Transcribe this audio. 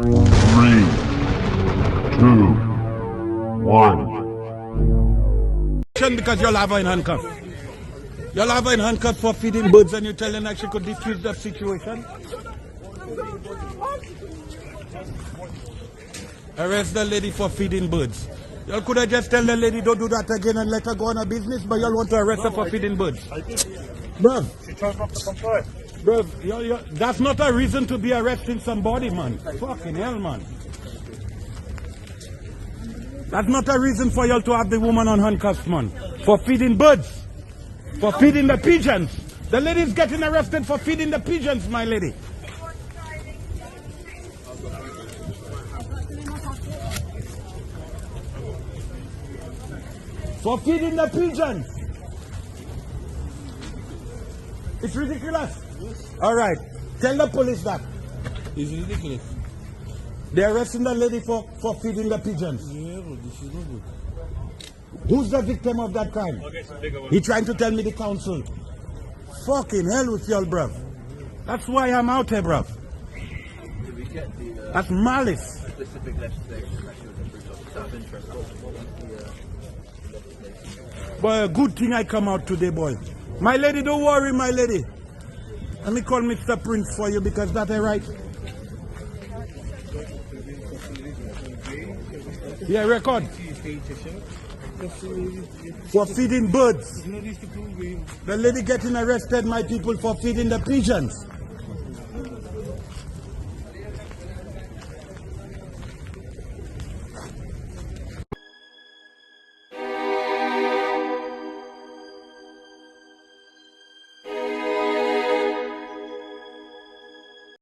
3, 2, 1. Because you'll have her in handcuffs. You'll have her in handcuffs for feeding birds and you're telling her she could defuse the situation? Arrest the lady for feeding birds. Y'all could have just tell the lady don't do that again and let her go on her business, but y'all want to arrest her for feeding birds. Bruv. She chose not to comply. Bruv, that's not a reason to be arresting somebody, man. Fucking hell, man. That's not a reason for y'all to have the woman on handcuffs, man. For feeding birds. For feeding the pigeons. The lady's getting arrested for feeding the pigeons, my lady. For feeding the pigeons. It's ridiculous. All right. Tell the police that. It's ridiculous. They're arresting the lady for feeding the pigeons. Yeah, but this is not good. Who's the victim of that crime? He trying to tell me the council. Fucking hell with y'all, bruv. That's why I'm out here, bruv. That's malice. Specific legislation that she was approved of interest. Boy, a good thing I come out today, boy. My lady, don't worry, my lady. Let me call Mr. Prince for you because that ain't right. Yeah, record. For feeding birds. The lady getting arrested, my people, for feeding the pigeons.